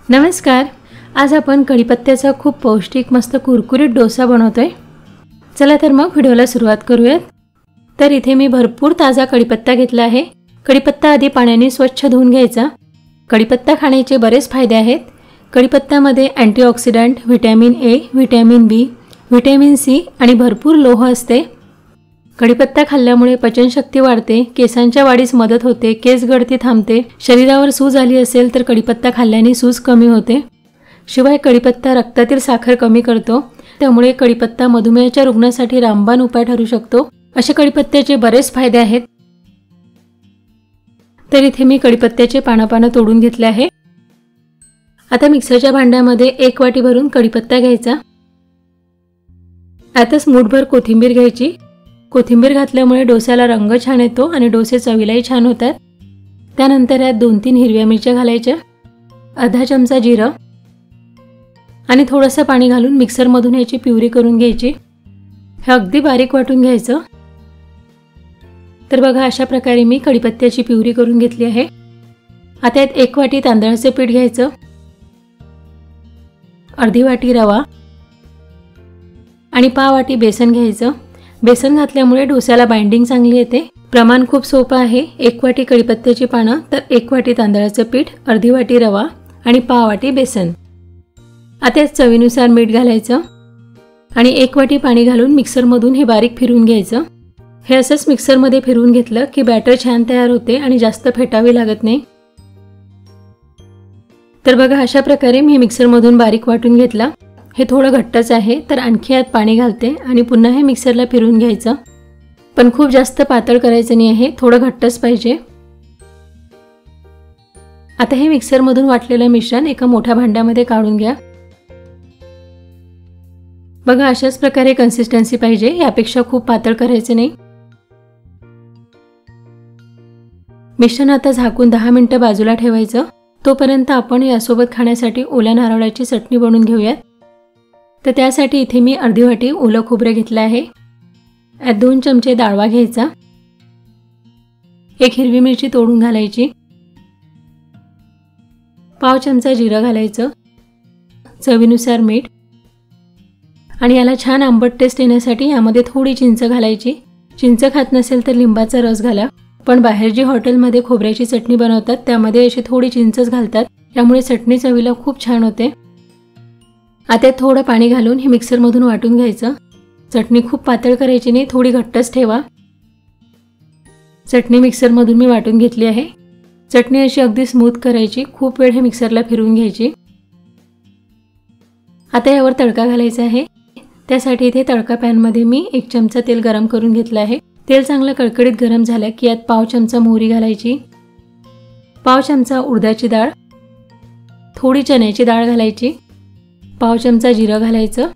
नमस्कार। आज आपण कढीपत्त्याचा खूप पौष्टिक मस्त कुरकुरीत डोसा बनवतोय। चला तर मग व्हिडिओला सुरुवात करूयात। तर इथे मी भरपूर ताजा कढीपत्ता घेतला आहे। कढीपत्ता आधी पाण्याने स्वच्छ धुवून घ्यायचा। कढीपत्ता खाण्याचे बरेच फायदे आहेत। कढीपत्त्यामध्ये antioxidant, vitamin A, vitamin B, vitamin C आणि भरपूर लोह असते। कढीपत्ता खाल्ल्यामुळे पचनशक्ती वाढते, केसांच्या वाढीस मदत होते, केस गळती थांबते, शरीरावर सूज आली असेल तर कढीपत्ता खाल्ल्याने सूज कमी होते। शिवाय कढीपत्ता रक्तातील साखर कमी करतो, त्यामुळे कढीपत्ता मधुमेहाच्या रुग्णांसाठी रामबाण उपाय ठरू शकतो। असे कढीपत्त्याचे बरेच फायदे आहेत। तर इथे मी कढीपत्त्याचे पानं तोडून घेतले आहे। आता मिक्सरच्या भांड्यामध्ये 1 वाटी भरून कढीपत्ता घ्यायचा। आताच मूठभर कोथिंबीर घ्यायची। कोथिंबीर घातल्यामुळे डोस्याला रंग छान येतो आणि डोसे चवीलाही छान होतात। त्यानंतर यात 2-3 हिरव्या मिरच्या घालायच्या, अर्धा चमचा जिरं आणि थोडंसं पाणी घालून मिक्सरमधून याची प्युरी करून घ्यायची। हे अगदी बारीक वाटून घ्यायचं। तर बघा अशा प्रकारे मी कढीपत्त्याची प्युरी करून घेतली आहे। आता यात 1 वाटी तांदळाचे पीठ घ्यायचं, अर्धी वाटी रवा आणि पाव वाटी बेसन घ्यायचं। बेसन घातल्यामुळे डोस्याला बाइंडिंग चांगली येते। प्रमाण खूप सोपं आहे। 1 वाटी कढीपत्त्याची पानं, तर 1 वाटी तांदळाचं पीठ, अर्धी वाटी रवा आणि पाव वाटी बेसन। आता चवीनुसार मीठ घालायचं आणि 1 वाटी पाणी घालून मिक्सरमधून हे बारीक फिरवून घ्यायचं। हे असंच मिक्सरमध्ये फिरवून घेतलं की बॅटर छान तयार होते आणि जास्त फेटावे लागत नाही। तर बघा अशा प्रकारे मी मिक्सरमधून बारीक वाटून घेतला। हे थोडं घट्टच आहे, तर आणखी यात पाणी घालते आणि पुन्हा हे मिक्सरला फिरवून घ्यायचं। पण खूप जास्त पातळ करायचं नाही आहे, थोडं घट्टच पाहिजे। आता हे मिक्सरमधून वाटलेलं मिश्रण एका मोठ्या भांड्यामध्ये काढून घ्या। बघा अशाच प्रकारे कन्सिस्टन्सी पाहिजे, यापेक्षा खूप पातळ करायचं नाही। मिश्रण आता झाकून 10 मिनिटं बाजूला ठेवायचं। तोपर्यंत आपण यासोबत खाण्यासाठी ओल्या नारळाची चटणी बनवून घेऊयात। तर त्यासाठी इथे मी अर्धी वाटी ओलं खोबरं घेतलं आहे। यात 2 चमचे डाळवा घ्यायचा, 1 हिरवी मिरची तोडून घालायची, पाव चमचा जिरं घालायचं, चवीनुसार मीठ आणि याला छान आंबट टेस्ट येण्यासाठी यामध्ये थोडी चिंच घालायची। चिंच खात नसेल तर लिंबाचा रस घाला, पण बाहेर जी हॉटेलमध्ये खोबऱ्याची चटणी बनवतात त्यामध्ये अशी थोडी चिंचच घालतात, त्यामुळे चटणी चवीला खूप छान होते। आता थोडं पाणी घालून हे मिक्सरमधून वाटून घ्यायचं। चटणी खूप पातळ करायची नाही, थोडी घट्टच ठेवा। चटणी मिक्सरमधून मी वाटून घेतली आहे। चटणी अशी अगदी स्मूथ करायची, खूप वेळ हे मिक्सरला फिरवून घ्यायची। आता यावर तडका घालायचा आहे। त्यासाठी इथे तडका पॅनमध्ये मी 1 चमचा तेल गरम करून घेतलं आहे। तेल चांगलं कडकडीत गरम झालं की यात पाव चमचा मोहरी घालायची, पाव चमचा उडदाची डाळ, थोडी चण्याची डाळ घालायची, पाव चमचा जिरं घालायचं,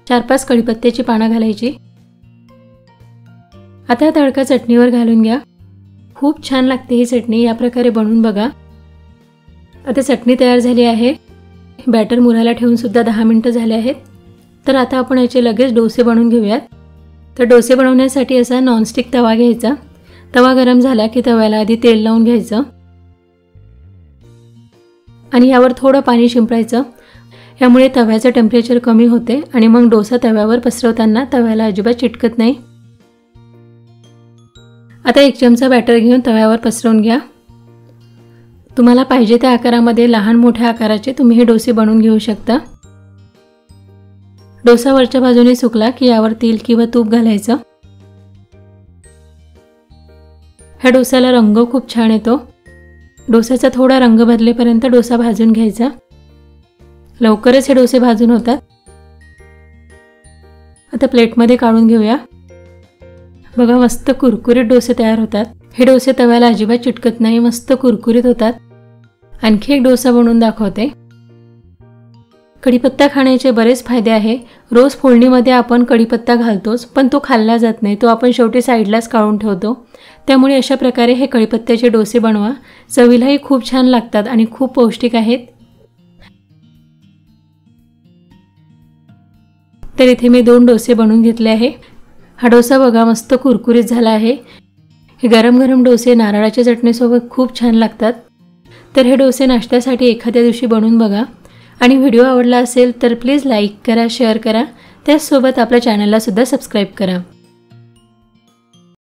4-5 कढीपत्त्याची पानं घालायची। आता तडका चटणीवर घालून घ्या। खूप छान लागते ही चटणी, या प्रकारे बनवून बघा। आता चटणी तयार झाली आहे। बॅटर मुरायला ठेवून सुद्धा 10 मिनिटं झाले आहेत। तर आता आपण याचे लगेच डोसे बनवून घेऊयात। तर डोसे बनवण्यासाठी असा नॉनस्टिक तवा घ्यायचा। तवा गरम झाला की तव्याला आधी तेल लावून घ्यायचं आणि यावर थोडं पाणी शिंपडायचं। यामुळे तव्याचं टेम्परेचर कमी होते आणि मग डोसा तव्यावर पसरवताना तव्याला अजिबात चिटकत नाही। आता 1 चमचा बॅटर घेऊन तव्यावर पसरवून घ्या। तुम्हाला पाहिजे त्या आकारामध्ये लहान मोठ्या आकाराचे तुम्ही हे डोसे बनवून घेऊ शकता। डोसा वरच्या बाजूने सुकला की यावर तेल किंवा तूप घालायचं। ह्या डोस्याला रंग खूप छान येतो। डोस्याचा थोडा रंग बदलेपर्यंत डोसा भाजून घ्यायचा। लवकरच हे डोसे भाजून होतात। आता प्लेटमध्ये काढून घेऊया। बघा मस्त कुरकुरीत डोसे तयार होतात। हे डोसे तव्याला अजिबात चिटकत नाही, मस्त कुरकुरीत होतात। आणखी एक डोसा बनवून दाखवते। कढीपत्ता खाण्याचे बरेच फायदे आहे। रोज फोडणीमध्ये आपण कढीपत्ता घालतोच, पण तो खाल्ला जात नाही, तो आपण शेवटी साईडलाच काढून ठेवतो। त्यामुळे अशा प्रकारे हे कढीपत्त्याचे डोसे बनवा। चवीलाही खूप छान लागतात आणि खूप पौष्टिक आहेत। तर इथे मी 2 डोसे बनवून घेतले आहे। हा डोसा बघा मस्त कुरकुरीत झाला आहे। हे गरम गरम डोसे नारळाच्या चटणीसोबत खूप छान लागतात। तर हे डोसे नाश्त्यासाठी एखाद्या दिवशी बनवून बघा आणि व्हिडिओ आवडला असेल तर प्लीज लाईक करा, शेअर करा, त्याचसोबत आपल्या चॅनलला सुद्धा सबस्क्राईब करा.